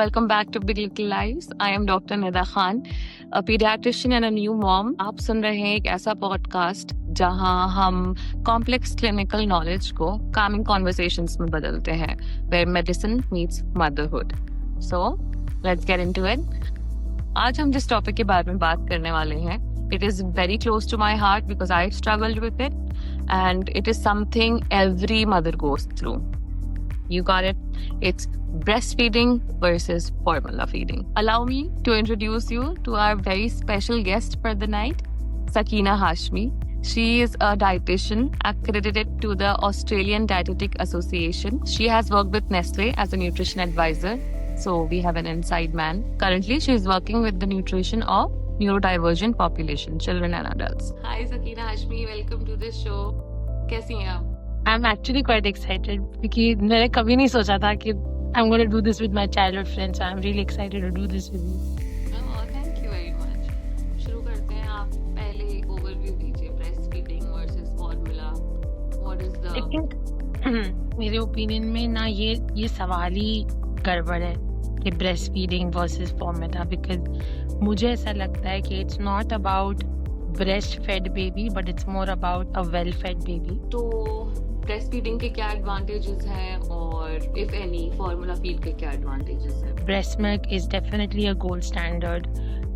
Welcome back to Big Little Lives. I am Dr. Nida Khan, a pediatrician and a new mom. आप सुन रहे हैं एक ऐसा podcast जहां हम कॉम्प्लेक्स क्लिनिकल नॉलेज को calming conversations में बदलते हैं, where medicine meets motherhood. So, let's get into it. आज हम जिस टॉपिक के बारे में बात करने वाले हैं, it is very close to my heart because I struggled with it, and it is something every mother goes through. You got it. It's breastfeeding versus formula feeding. Allow me to introduce you to our very special guest for the night, Sakina Hashmi. She is a dietitian accredited to the Australian Dietetic Association. She has worked with Nestle as a nutrition advisor. So we have an inside man. Currently, she is working with the nutrition of neurodivergent population, children and adults. Hi Sakina Hashmi, welcome to the show. कैसी हैं आप? I'm actually quite excited क्योंकि मैंने कभी नहीं सोचा था कि I'm going to do this with my childhood friends. So I'm really excited to do this with you. Oh, thank you very much. शुरू करते हैं. आप पहले एक ओवरव्यू दीजिए breastfeeding versus formula. What is the? I think मेरे opinion में ना ये सवाल ही गड़बड़ है कि breastfeeding versus formula, because मुझे ऐसा लगता है कि it's not about breastfed baby but it's more about a well-fed baby. तो ब्रेस्टफीडिंग के क्या एडवांटेजेस हैं और इफ एनी फॉर्मूला फीड के क्या एडवांटेजेस हैं? Breast milk is definitely a gold standard.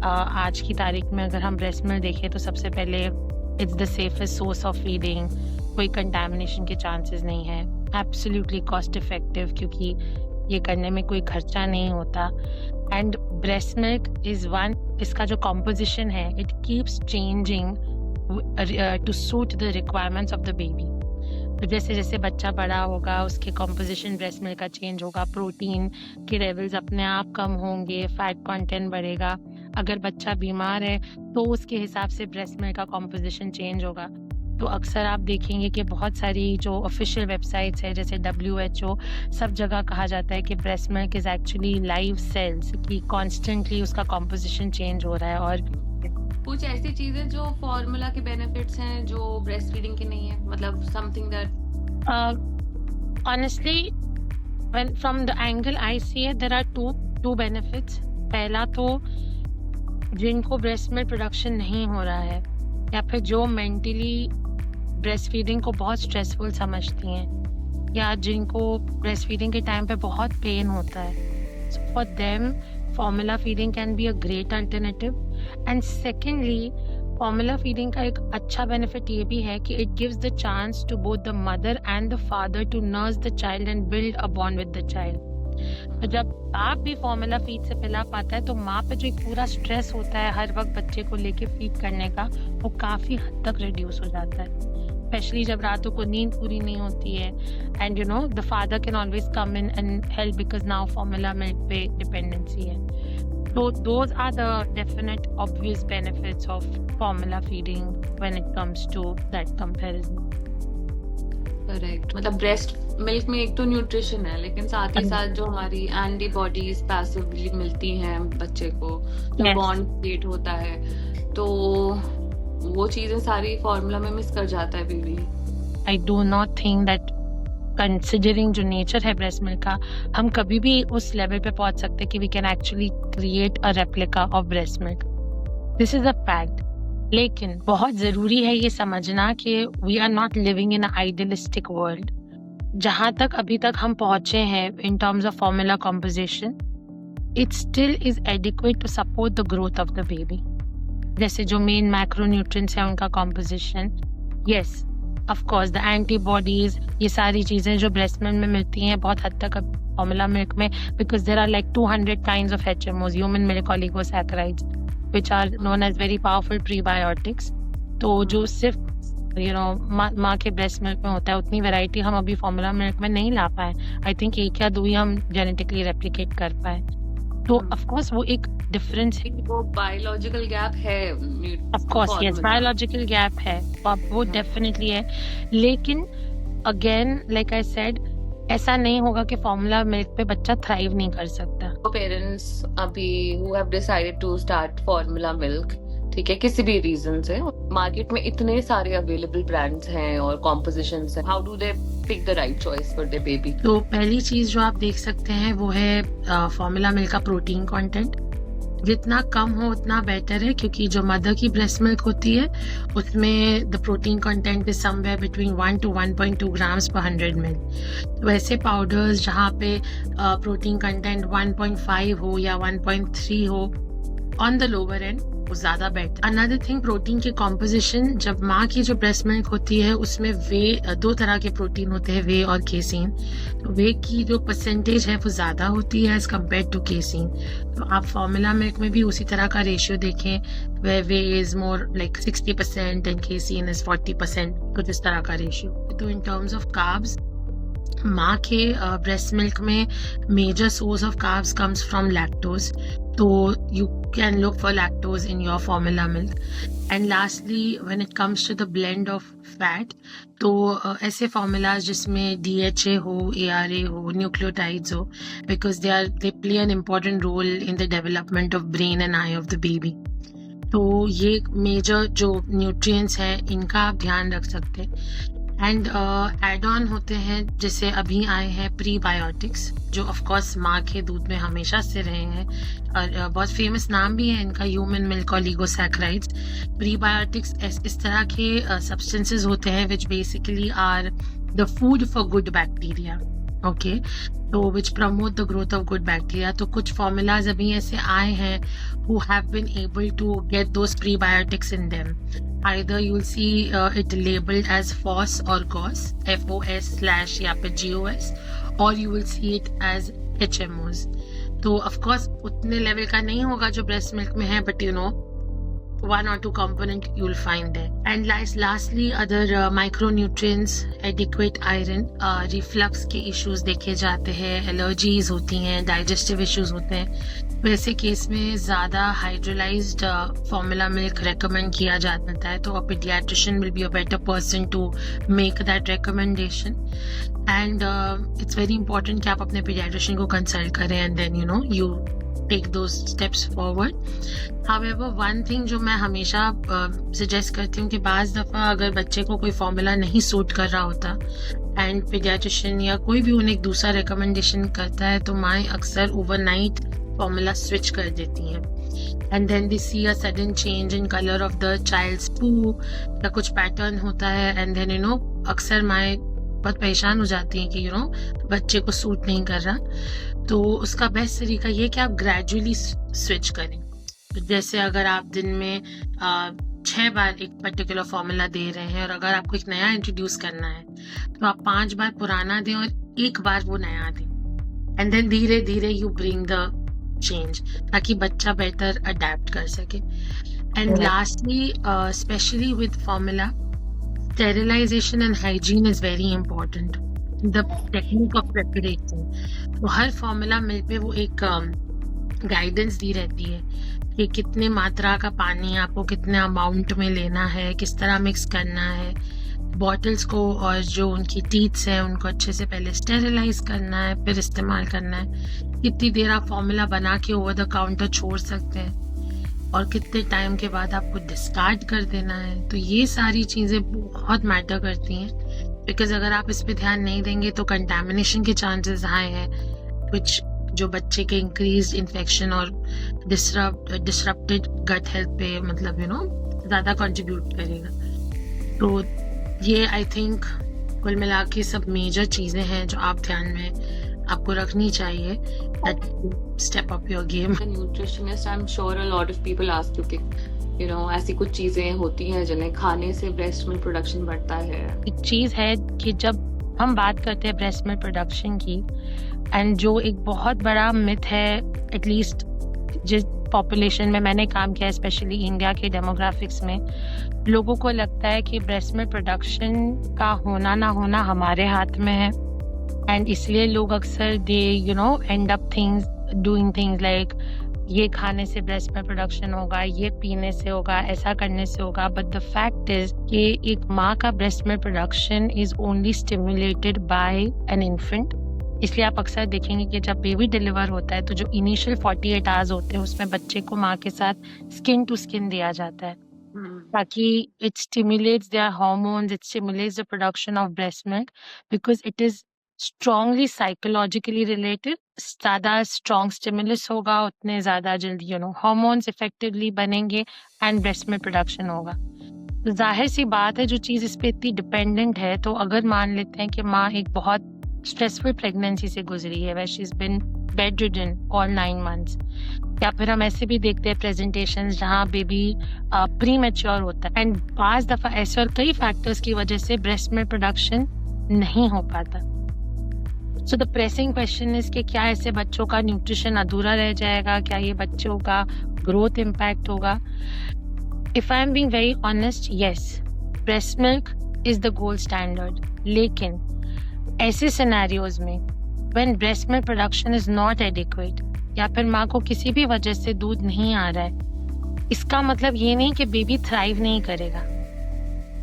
आज की तारीख में अगर हम ब्रेस्ट मिल्क देखें तो सबसे पहले it's the safest source of feeding. कोई कंटामिनेशन के चांसेस नहीं है. एब्सोल्युटली कॉस्ट इफेक्टिव क्योंकि ये करने में कोई खर्चा नहीं होता. And breast milk is one, इसका जो कॉम्पोजिशन है it keeps changing to suit the requirements of the baby. तो जैसे जैसे बच्चा बड़ा होगा उसके कॉम्पोजिशन ब्रेस्ट मिल्क का चेंज होगा. प्रोटीन के लेवल्स अपने आप कम होंगे, फैट कंटेंट बढ़ेगा. अगर बच्चा बीमार है तो उसके हिसाब से ब्रेस्ट मिल्क का कॉम्पोजिशन चेंज होगा. तो अक्सर आप देखेंगे कि बहुत सारी जो ऑफिशियल वेबसाइट्स है जैसे WHO, सब जगह कहा जाता है कि breast milk is actually live cells, कि कॉन्स्टेंटली उसका कॉम्पोजिशन चेंज हो रहा है. और कुछ ऐसी चीजें जो फॉर्मूला के बेनिफिट्स हैं जो ब्रेस्ट फीडिंग के नहीं है, मतलब something that honestly when from the angle I see it, there are two benefits. पहला तो जिनको ब्रेस्ट मिल्क प्रोडक्शन नहीं हो रहा है या फिर जो मेंटली ब्रेस्ट फीडिंग को बहुत स्ट्रेसफुल समझती हैं या जिनको ब्रेस्ट फीडिंग के टाइम पे बहुत पेन होता है, so for them formula feeding can be a great alternative. And secondly, formula feeding का एक अच्छा benefit ये भी है कि it gives the chance to both the mother and the father to nurse the child and build a bond with the child. तो जब बाप भी फॉर्मूला फीड से पिला पाता है तो माँ पे जो एक पूरा स्ट्रेस होता है हर वक्त बच्चे को लेके फीड करने का, वो काफ़ी हद तक रिड्यूस हो जाता है. स्पेशली जब रातों को नींद पूरी नहीं होती है. And you know the father can always come in and help because now formula milk पे डिपेंडेंसी है. So those are the definite obvious benefits of formula feeding when it comes to that comparison. Correct. मतलब breast milk में एक तो nutrition है लेकिन साथ ही साथ जो हमारी एंटीबॉडीज पैसिवली मिलती हैं बच्चे को, जो बॉन्ड क्रिएट होता है, तो वो चीजें सारी फॉर्मूला में मिस कर जाता है baby. I do not think that considering जो नेचर है ब्रेस्ट मिल्क का, हम कभी भी उस लेवल पे पहुंच सकते कि we can actually create a replica of breast milk. This is a fact. लेकिन बहुत ज़रूरी है ये समझना कि we are not living in a idealistic world. जहाँ तक अभी तक हम पहुँचे हैं in terms of formula composition, it still is adequate to support the growth of the baby. जैसे जो मेन मैक्रोन्यूट्रिएंट्स हैं उनका composition, yes of course the antibodies, ये सारी चीज़ें जो ब्रेस्ट मिल्क में मिलती हैं बहुत हद तक फॉर्मूला मिल्क में, because there are like 200 kinds of HMOs, human milk oligosaccharides, which are known as very powerful prebiotics. तो जो सिर्फ माँ के ब्रेस्ट मिल्क में होता है उतनी वैरायटी हम अभी फॉर्मूला मिल्क में नहीं ला पाए. आई थिंक एक या दो ही हम जेनेटिकली रेप्लिकेट कर पाए. तो ऑफ कोर्स वो एक डिफरेंस है. वो बायोलॉजिकल गैप है. Of course yes, biological gap है, वो डेफिनेटली है. लेकिन अगेन लाइक आई सेड, ऐसा नहीं होगा कि फॉर्मूला मिल्क पे बच्चा थ्राइव नहीं कर सकता. पेरेंट्स अभी who have decided to start formula milk, ठीक है, किसी भी रीजन से, मार्केट में इतने सारे अवेलेबल ब्रांड्स हैं और कॉम्पोजिशंस हैं, how do they pick the right choice for their baby? तो पहली चीज जो आप देख सकते हैं वो है फॉर्मूला मिल्क का प्रोटीन कंटेंट। जितना कम हो उतना बेटर है, क्योंकि जो मदर की ब्रेस्ट मिल्क होती है उसमें the protein content is somewhere between 1 to 1.2 grams पर 100 ml। वैसे पाउडर्स जहाँ पे प्रोटीन कंटेंट 1.5 हो या 1.3 हो ऑन द लोअर एंड, वो ज्यादा बेटर। अनदर थिंग, प्रोटीन की कॉम्पोजिशन। जब माँ की जो ब्रेस्ट मिल्क होती है उसमें वे 2 तरह के प्रोटीन होते हैं, वे और केसीन। तो वे की जो परसेंटेज है वो ज्यादा होती है एज कम्पेयर टू केसीन। तो आप फॉर्मूला मिल्क में भी उसी तरह का रेशियो देखें, way is more like 60% and casein is 40%, कुछ इस तरह का रेशियो। तो इन टर्म्स ऑफ कार्ब्स, माँ के ब्रेस्ट मिल्क में major source of carbs comes from lactose, तो you can look for lactose in your formula milk. And lastly, when it comes to the blend of fat, तो ऐसे formulas जिसमें DHA हो, ARA हो, nucleotides हो, because they play an important role in the development of brain and eye of the baby. तो ये major जो nutrients हैं इनका आप ध्यान रख सकते हैं। एंड एड ऑन होते हैं, जैसे अभी आए हैं प्रीबायोटिक्स, जो ऑफ कोर्स माँ के दूध में हमेशा से रहे हैं और बहुत फेमस नाम भी है इनका, ह्यूमन मिल्क ओलिगोसैकेराइड्स। प्रीबायोटिक्स इस तरह के सब्सटेंसेस होते हैं which basically are the food for good bacteria, okay, तो which promote the growth of good bacteria. तो कुछ फॉर्मूलाज अभी ऐसे आए हैं who have been able to get those prebiotics in them. Either you'll see it labeled as FOS or GOS, FOS/ या फिर GOS, or you will see it as HMOs. तो of course उतने level का नहीं होगा जो breast milk में है, but you know 1 or 2 component you'll find there. And lastly, other micronutrients, adequate iron, reflux के issues देखे जाते हैं, allergies होती हैं, digestive issues होते हैं। वैसे केस में ज़्यादा hydrolyzed formula milk recommend किया जाता है, तो a pediatrician will be a better person to make that recommendation. And it's very important कि आप अपने pediatrician को consult करें and then you know you take those steps forward. However, one thing जो मैं हमेशा suggest करती हूँ कि बाज़ दफ़ा अगर बच्चे को कोई फॉर्मूला नहीं सूट कर रहा होता एंड पीडियाट्रिशियन या कोई भी उन्हें एक दूसरा रिकमेंडेशन करता है, तो माएँ अक्सर ओवरनाइट फॉर्मूला स्विच कर देती हैं and then they see a sudden change in colour of the child's poo या कुछ पैटर्न होता है एंड देन यू नो अक्सर माएँ बहुत परेशान हो जाती हैं कि यू नो बच्चे को सूट नहीं कर रहा। तो उसका बेस्ट तरीका ये कि आप ग्रेजुअली स्विच करें। तो जैसे अगर आप दिन में 6 बार एक पर्टिकुलर फॉर्मूला दे रहे हैं और अगर आपको एक नया इंट्रोड्यूस करना है तो आप 5 बार पुराना दें और 1 बार वो नया दें एंड देन धीरे धीरे यू ब्रिंग द चेंज, ताकि बच्चा बेटर अडेप्ट कर सके। And lastly, specially with formula, sterilization and hygiene is very important. The technique of preparation. तो हर फॉर्मूला मिल्क पे वो एक गाइडेंस दी रहती है कि कितने मात्रा का पानी आपको कितने अमाउंट में लेना है, किस तरह मिक्स करना है, बॉटल्स को और जो उनकी टीथ्स हैं उनको अच्छे से पहले स्टेरिलाइज करना है, फिर इस्तेमाल करना है, कितनी देर आप फॉर्मूला बना के ओवर द काउंटर छोड़ सकते हैं और कितने टाइम के बाद आपको डिस्कार्ड कर देना है। तो ये सारी चीज़ें बहुत मैटर करती हैं, बिकॉज अगर आप इस पे ध्यान नहीं देंगे तो कंटामिनेशन के चांसेस हाई हैं, विच जो बच्चे के इंक्रीज इन्फेक्शन और डिसरप्टेड गट हेल्थ पे मतलब यू नो ज़्यादा कंट्रीब्यूट करेगा। तो ये आई थिंक कुल मिला के सब मेजर चीज़ें हैं जो आप ध्यान में आपको रखनी चाहिए that step up your game. A nutritionist, I'm sure a lot of people ask you कि you know ऐसी कुछ चीजें होती हैं जिन्हें खाने से ब्रेस्ट मिल्क प्रोडक्शन बढ़ता है। एक चीज़ है कि जब हम बात करते हैं ब्रेस्ट मिल्क प्रोडक्शन की, एंड जो एक बहुत बड़ा मिथ है, एटलीस्ट जिस पॉपुलेशन में मैंने काम किया, स्पेशली इंडिया के डेमोग्राफिक्स में, लोगों को लगता है कि ब्रेस्ट मिल्क प्रोडक्शन का होना ना होना हमारे हाथ में है, एंड इसलिए लोग अक्सर they you know end up doing things like ये खाने से ब्रेस्ट मिल्क प्रोडक्शन होगा, ये पीने से होगा, ऐसा करने से होगा। बट द फैक्ट इज कि एक माँ का breast milk production is only stimulated by an infant. इसलिए आप अक्सर देखेंगे कि जब बेबी डिलीवर होता है तो जो इनिशियल 48 आवर्स होते हैं उसमें बच्चे को माँ के साथ स्किन टू स्किन दिया जाता है, ताकि it stimulates their hormones, it stimulates the production of breast milk because it is strongly psychologically related. ज़्यादा strong stimulus होगा उतने ज़्यादा जल्दी hormones effectively बनेंगे and breast milk production होगा. तो जाहिर सी बात है जो चीज़ इस पे इतनी डिपेंडेंट है, तो अगर मान लेते हैं कि माँ एक बहुत स्ट्रेसफुल प्रेगनेंसी से गुजरी है, where she's been bedridden all 9 months, या फिर हम ऐसे भी देखते हैं प्रेजेंटेशंस जहाँ बेबी प्री मैच्योर होता है एंड बाज़ दफ़ा ऐसे और कई फैक्टर्स की वजह से ब्रेस्ट मिल्क प्रोडक्शन नहीं हो पाता. So the pressing question is कि क्या ऐसे बच्चों का न्यूट्रिशन अधूरा रह जाएगा, क्या ये बच्चों का ग्रोथ इम्पैक्ट होगा. If I am being very honest, yes, breast milk is the gold standard, लेकिन ऐसे सिनेरियोज में when breast milk production is not adequate या फिर माँ को किसी भी वजह से दूध नहीं आ रहा है, इसका मतलब ये नहीं कि बेबी थ्राइव नहीं करेगा.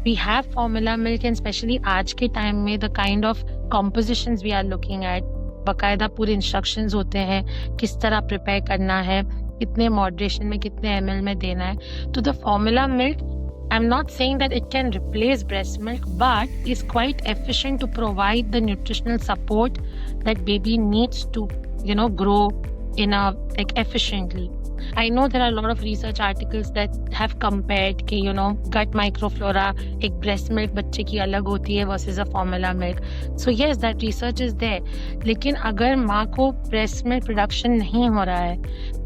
We have formula milk and specially आज के टाइम में the kind of compositions we are looking at, बाकायदा पूरे इंस्ट्रक्शंस होते हैं किस तरह प्रिपेयर करना है, कितने मॉडरेशन में कितने ml में देना है. तो the formula milk, I'm not saying that it can replace breast milk, but is quite efficient to provide the nutritional support that baby needs to, grow in a efficiently. I know there are a lot of research articles that have compared कि gut microflora एक breast milk बच्चे की अलग होती है versus a formula milk. So yes, that research is there. लेकिन अगर माँ को breast milk production नहीं हो रहा है,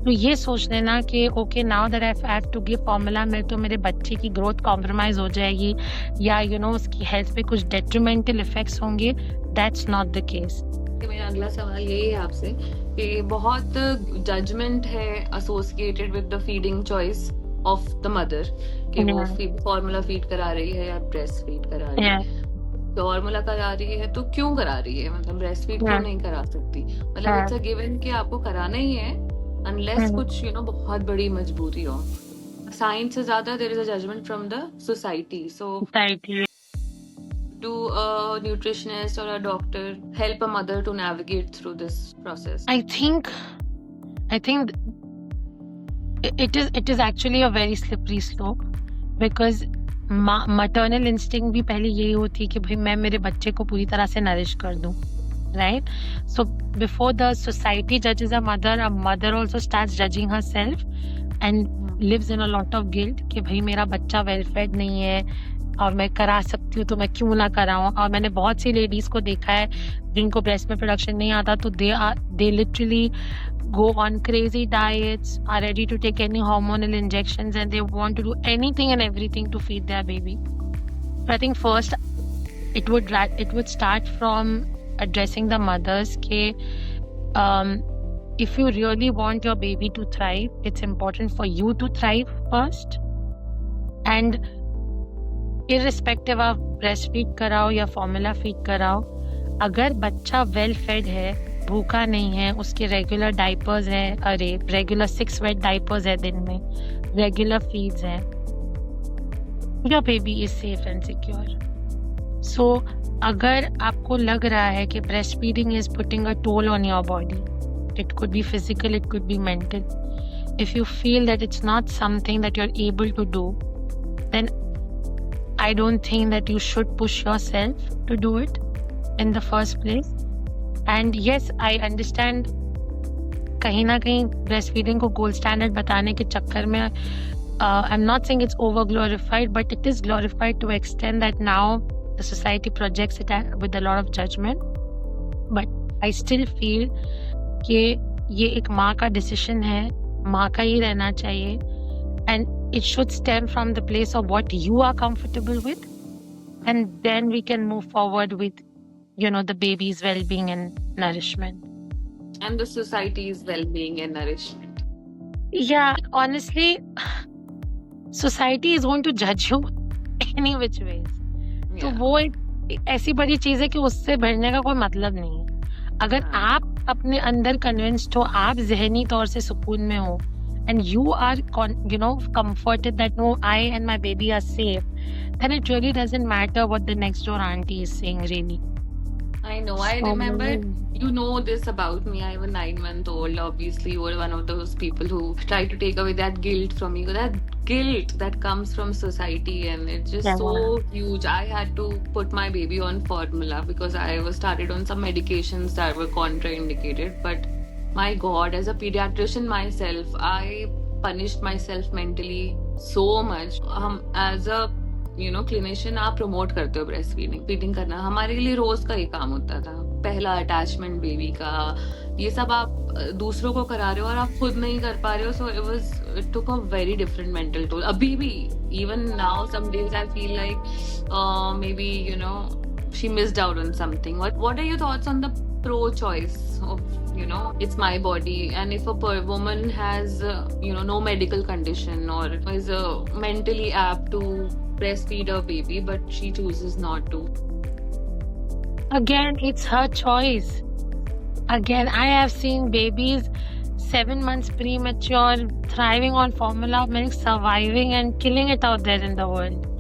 तो ये सोच लेना कि okay, now that I have to give formula milk तो मेरे बच्चे की growth compromise हो जाएगी या उसकी health पे कुछ detrimental effects होंगे. That's not the case. मेरा अगला सवाल यही है आपसे कि बहुत जजमेंट है associated with the feeding choice of the mother कि वो फॉर्मूला फीड करा रही है या ब्रेस्ट फीड करा रही है. फॉर्मूला करा रही है तो क्यों करा रही है, मतलब ब्रेस्ट फीड क्यों नहीं करा सकती, मतलब इट्स अ गिवन कि आपको कराना ही है अनलेस कुछ बहुत बड़ी मजबूरी हो. साइंस से ज्यादा there is a judgement from the society. So do a nutritionist or a doctor help a mother to navigate through this process? I think it is actually a very slippery slope because maternal instinct भी पहले यही होती है कि भाई मैं मेरे बच्चे को पूरी तरह से नरिश कर दूं, right? So before the society judges a mother also starts judging herself and lives in a lot of guilt कि भाई मेरा बच्चा वेल फेड नहीं है और मैं करा सकती हूँ तो मैं क्यों ना कराऊँ. और मैंने बहुत सी लेडीज को देखा है जिनको ब्रेस्ट में प्रोडक्शन नहीं आता तो they literally go on crazy diets, are ready to take any hormonal injections and they want to do anything and everything to feed their baby. But I think first it would start from addressing the mothers ke if you really want your baby to thrive, it's important for you to thrive first. And irrespective of breast feed कराओ या formula feed कराओ, अगर बच्चा well fed है, भूखा नहीं है, उसके regular diapers हैं, regular 6 wet diapers है दिन में, regular feeds हैं, your baby is safe and secure. So अगर आपको लग रहा है कि breastfeeding is putting a toll on your body, it could be physical, it could be mental. If you feel that it's not something that you're able to do, then I don't think that you should push yourself to do it in the first place. And yes, I understand कहीं ना कहीं breastfeeding को gold standard बताने के चक्कर में I'm not saying it's over glorified, but it is glorified to extent that now the society projects it with a lot of judgment. But I still feel कि ये एक माँ का decision है, माँ का ही रहना चाहिए, and it should stem from the place of what you are comfortable with, and then we can move forward with the baby's well-being and nourishment and the society's well-being and nourishment. Yeah, honestly, society is going to judge you any which ways. तो वो एक ऐसी बड़ी चीज है कि उससे बढ़ने का कोई मतलब नहीं है. अगर आप अपने अंदर कन्विंस्ड हो, आप जहनी तौर से सुकून में हो, and you are comforted that no, I and my baby are safe, then it really doesn't matter what the next door auntie is saying, really. I know. I So remember, you know this about me. I have a 9-month-old. Obviously, you were one of those people who try to take away that guilt from you. That guilt that comes from society, and it's just yeah, so huge. I had to put my baby on formula because I was started on some medications that were contraindicated. But my God, as a pediatrician myself, I punished myself mentally so much. As a clinician आप promote करते हो breast feeding करना, हमारे लिए रोज का ही काम होता था। पहला अटैचमेंट बेबी का, ये सब आप दूसरों को करा रहे हो और आप खुद नहीं कर पा रहे हो। So it took a very different mental toll. अभी भी even now some days I feel like maybe she missed out on something. What are your thoughts on the pro choice of it's my body, and if a woman has no medical condition or is mentally apt to breastfeed her baby but she chooses not to? again, it's her choice. Again, I have seen babies 7 months premature, thriving on formula milk, surviving and killing it out there in the world.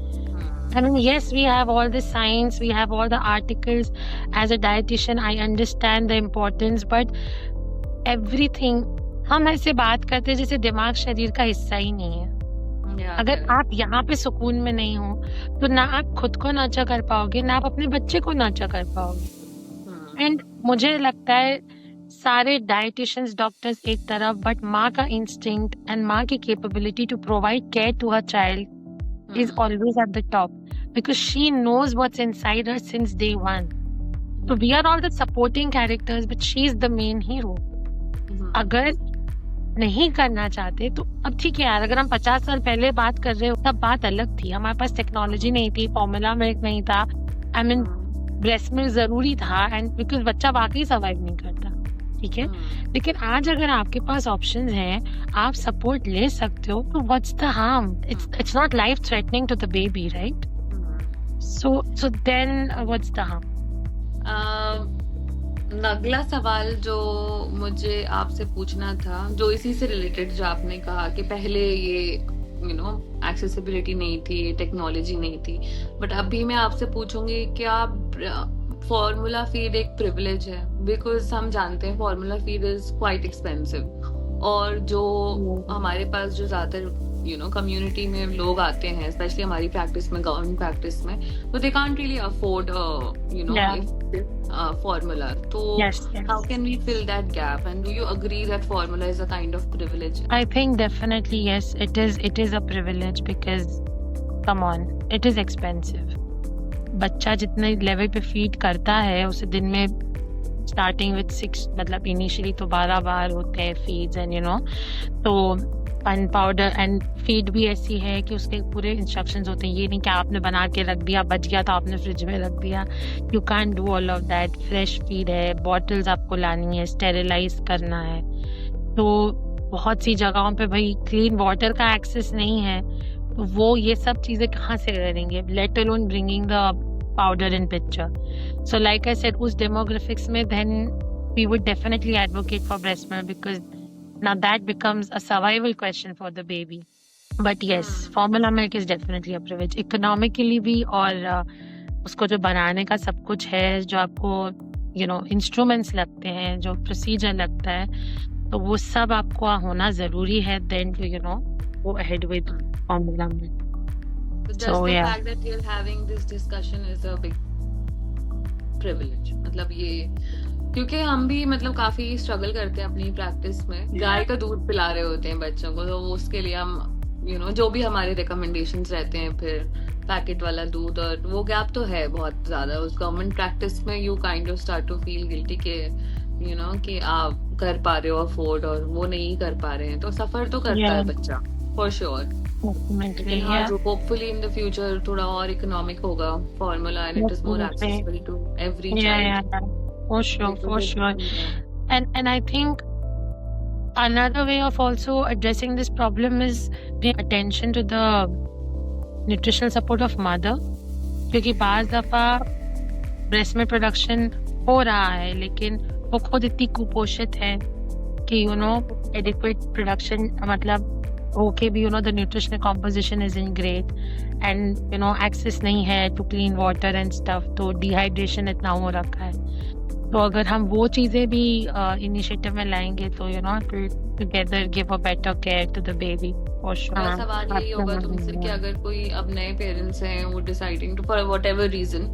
I mean, yes, we have all the science, we have all the articles. As a dietitian, I understand the importance, but everything, हम ऐसे बात करते हैं जैसे दिमाग शरीर का हिस्सा ही नहीं है। Yeah, अगर correct. आप यहाँ पे सुकून में नहीं हो तो ना आप खुद को नर्चर कर पाओगे, ना आप अपने बच्चे को नर्चर कर पाओगे। Hmm. एंड मुझे लगता है सारे डाइटिशियंस, डॉक्टर्स एक तरफ, बट माँ का इंस्टिंक्ट एंड माँ की capability to provide care to her child is Hmm. always at the top because she knows what's inside her since day one. So we are all the supporting characters, but she's the main hero. Hmm. अगर नहीं करना चाहते तो अब ठीक है यार, अगर हम 50 साल पहले बात कर रहे हो तब बात अलग थी। हमारे पास टेक्नोलॉजी नहीं थी, फॉर्मूला मिल्क नहीं था, आई मीन ब्रेस्ट मिल्क जरूरी था, एंड बिकॉज बच्चा वाकई सर्वाइव नहीं करता, ठीक है। Hmm. लेकिन आज अगर आपके पास ऑप्शंस हैं, आप सपोर्ट ले सकते हो, तो what's the harm? It's not life threatening to the baby, right? Hmm. So then what's the harm? अगला सवाल जो मुझे आपसे पूछना था, जो इसी से रिलेटेड, जो आपने कहा कि पहले ये एक्सेसिबिलिटी नहीं थी, टेक्नोलॉजी नहीं थी, बट अभी मैं आपसे पूछूंगी क्या फॉर्मूला फीड एक प्रिविलेज है? बिकॉज हम जानते हैं formula feed is quite expensive, और जो हमारे पास जो ज्यादातर कम्युनिटी में लोग आते हैं, स्पेशली हमारी प्रैक्टिस में, गवर्नमेंट प्रैक्टिस में, तो they can't really afford formula. So Yes. how can we fill that gap? And do you agree that formula is a kind of privilege? I think definitely yes, it is a privilege because come on, it is expensive. बच्चा जितने level पे feed करता है उसे दिन में starting with 6, मतलब initially तो 12 बार होते हैं फीड्स, एंड तो पन पाउडर एंड फीड भी ऐसी है कि उसके पूरे इंस्ट्रक्शंस होते हैं। ये नहीं कि आपने बना के रख दिया, बच गया तो आपने फ्रिज में रख दिया। You can do all of that. Fresh feed है, बॉटल्स आपको लानी है, स्टेरिलाइज करना है। तो बहुत सी जगहों पे भाई क्लीन वाटर का एक्सेस नहीं है, तो वो ये सब चीज़ें कहाँ से करेंगे, let alone bringing the powder in picture. So like I said, उस डेमोग्राफिक्स में then we would definitely advocate for breast milk because now that becomes a survival question for the baby. But yes, formula milk is definitely a privilege economically भी, और उसको जो बनाने का सब कुछ है, जो आपको इंस्ट्रूमेंट्स लगते हैं, जो प्रोसीजर लगता है, तो वो सब आपको होना जरूरी है then to go ahead with formula milk. So just the fact that you're having this discussion is a big privilege. मतलब ये, क्योंकि हम भी काफी स्ट्रगल करते हैं अपनी प्रैक्टिस में। गाय का दूध पिला रहे होते हैं बच्चों को, तो उसके लिए हम जो भी हमारे रिकमेंडेशंस रहते हैं, फिर पैकेट वाला दूध, और वो गैप तो है बहुत ज्यादा। उस गवर्नमेंट प्रैक्टिस में you kind of start to feel guilty के कि आप कर पा रहे हो अफोर्ड और वो नहीं कर पा रहे हैं, तो सफर तो करता है बच्चा for sure. Hopefully in the future थोड़ा और इकोनॉमिक होगा formula, and it is more accessible to every child. For sure. And I think another way of also addressing this problem is paying attention to the nutritional support of mother, क्योंकि बाज़ दफ़ा breast milk production हो रहा है लेकिन वो खुद इतनी कुपोषित है कि adequate production मतलब होके भी the nutritional composition isn't great, and access नहीं है to clean water and stuff, तो dehydration इतना हो रखा है। तो अगर हम वो चीजें भी इनिशिएटिव में लाएंगे तो together give a better care to the baby for मेरा श्योर। सवाल यही होगा तुमसे कि अगर कोई अब नए पेरेंट्स हैं, वो deciding to for whatever reason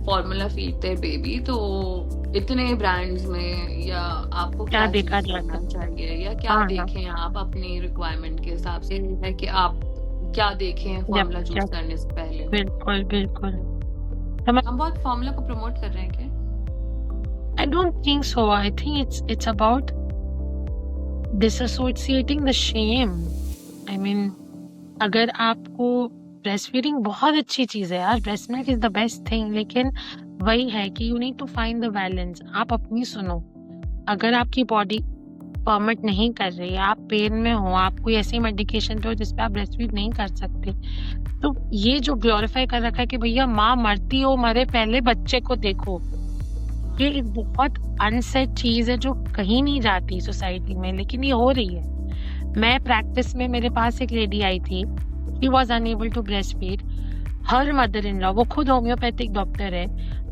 formula feed their baby, तो इतने ब्रांड्स में या आपको क्या क्या देखा चीज जाता करना है? चाहिए या क्या हाँ हाँ, देखें आप अपनी रिक्वायरमेंट के हिसाब से, है कि आप क्या देखें फॉर्मूला चूज जब करने से पहले? बिल्कुल बिल्कुल। तो मैं हम बहुत फॉर्मूला को प्रमोट कर रहे हैं क्या? I don't think so. I think it's about disassociating the shame. I mean, अगर आपको ब्रेस्ट फीडिंग बहुत अच्छी चीज है यार, breast milk is the best thing, लेकिन वही है कि you need to find the balance. आप अपनी सुनो, अगर आपकी बॉडी परमिट नहीं कर रही है, आप पेन में हो, आप कोई ऐसी मेडिकेशन हो जिसपे आप ब्रेस्ट फीड नहीं कर सकते, तो ये जो ग्लोरीफाई कर रखा है कि भैया माँ मरती हो मरे पहले बच्चे को देखो, ये एक बहुत अनसेड चीज है जो कहीं नहीं जाती सोसाइटी में, लेकिन ये हो रही है। मैं प्रैक्टिस में, मेरे पास एक लेडी आई थी, she was unable to breast feed. Her mother in law, वो खुद होम्योपैथिक डॉक्टर है,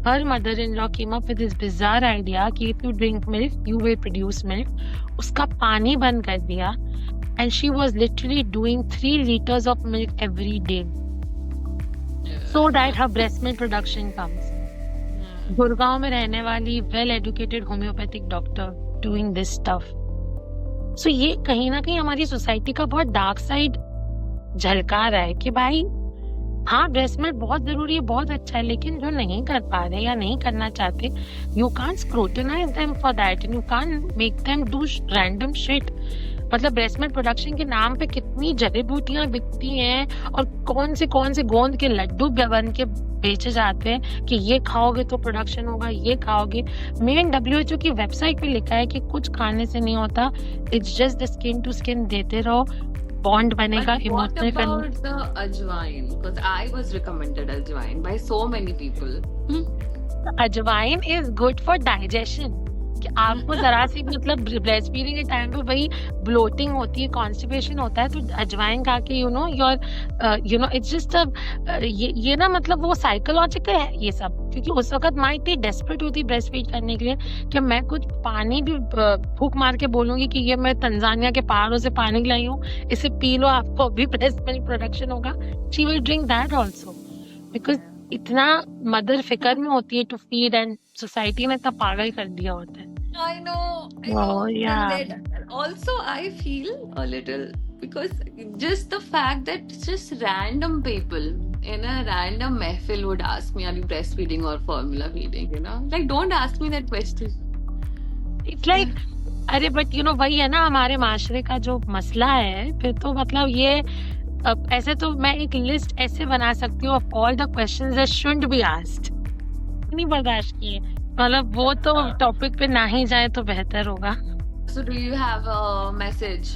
her mother in law came up with this bizarre idea कि if you drink milk you will produce milk. उसका पानी बंद कर दिया and she was literally doing 3 liters of milk every day so that her breast milk production comes. Gurgaon में रहने वाली well educated homeopathic doctor doing this stuff. So ये कहीं ना कहीं हमारी सोसाइटी का बहुत डार्क साइड झलका रहा है कि भाई हाँ ब्रेस्ट मिल्क बहुत जरूरी है, बहुत अच्छा है, लेकिन जो नहीं कर पा रहे या नहीं करना चाहते, you can't scrutinise them for that and you can't make them do random shit. मतलब ब्रेस्ट मिल्क प्रोडक्शन के नाम पे कितनी जड़ी बूटियां बिकती हैं और कौन से गोंद के लड्डू बन के बेचे जाते हैं कि ये खाओगे तो प्रोडक्शन होगा, ये खाओगे। मेन WHO की वेबसाइट पे लिखा है कि कुछ खाने से नहीं होता, it's just the skin to skin देते रहो, बॉन्ड बनेगा But what emotional about the ajwain? Because I was recommended ajwain by so many people. अजवाइन इज गुड फॉर डाइजेशन। कि आपको जरा सी मतलब ब्रेस्ट फीडिंग के टाइम पे वही ब्लोटिंग होती है, कॉन्स्टिपेशन होता है, तो अजवाइन खा के इट्स जस्ट ये ना मतलब वो साइकोलॉजिकल है ये सब, क्योंकि उस वक्त माँ इतनी डेस्परेट होती ब्रेस्ट फीड करने के लिए कि मैं कुछ पानी भी फूक मार के बोलूंगी कि ये मैं तंजानिया के पहाड़ों से पानी लाई हूँ, इसे पी लो, आपको अभी ब्रेस्ट मिल्क प्रोडक्शन होगा। She will drink that also, because इतना मदर फिकर में होती है टू फीड एंड सोसाइटी ने इतना पागल कर दिया होता है। I know. Oh, yeah. And then also, I feel a little because just the fact that just random people in a random mehfil would ask me, "Are you breastfeeding or formula feeding?" Like don't ask me that question. It's like अरे but वही है ना हमारे माशरे का जो मसला है, फिर तो मतलब ये ऐसे तो मैं एक लिस्ट ऐसे बना सकती हूँ of all the questions that should be asked, नहीं बर्दाश्त किए, मतलब वो तो टॉपिक पे ना ही जाए तो बेहतर होगा। So do you have a message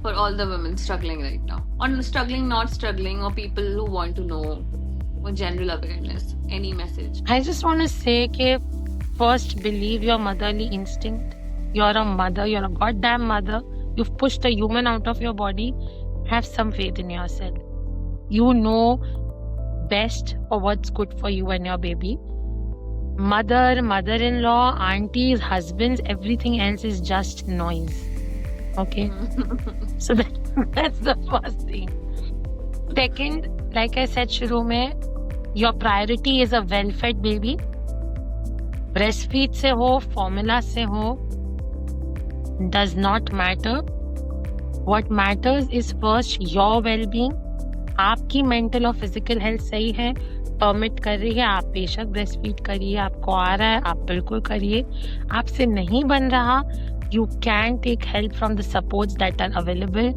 for all the women struggling right now? Or struggling, not struggling, or people who want to know, or general awareness? Any message? I just want to say कि first believe your motherly instinct. You're a mother, you're a goddamn mother. You've pushed a human out of your body. Have some faith in yourself. You know best for what's good for you and your baby. Mother, mother-in-law, aunties, husbands, everything else is just noise. Okay? So that's the first thing. Second, like I said शुरू में, your priority is a well-fed baby. Breastfeed से हो, formula से हो, does not matter. What matters is first your well-being. आपकी mental और physical health सही है, परमिट कर रही है, आप बेशक ब्रेस्ट फीड करिए, आपको आ रहा है आप बिल्कुल करिए, आपसे नहीं बन रहा, you can take help from the supports that are available.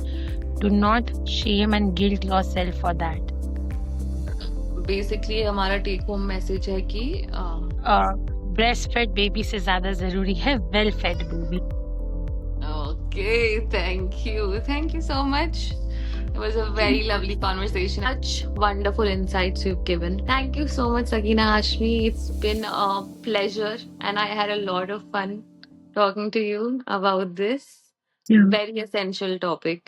Do not shame and guilt yourself for that. Basically हमारा टेक होम मैसेज है कि ब्रेस्ट फेड बेबी से ज्यादा जरूरी है well fed baby. Okay, thank you so much. It was a very lovely conversation. Such wonderful insights you've given. Thank you so much, Sakina Hashmi. It's been a pleasure, and I had a lot of fun talking to you about this very essential topic.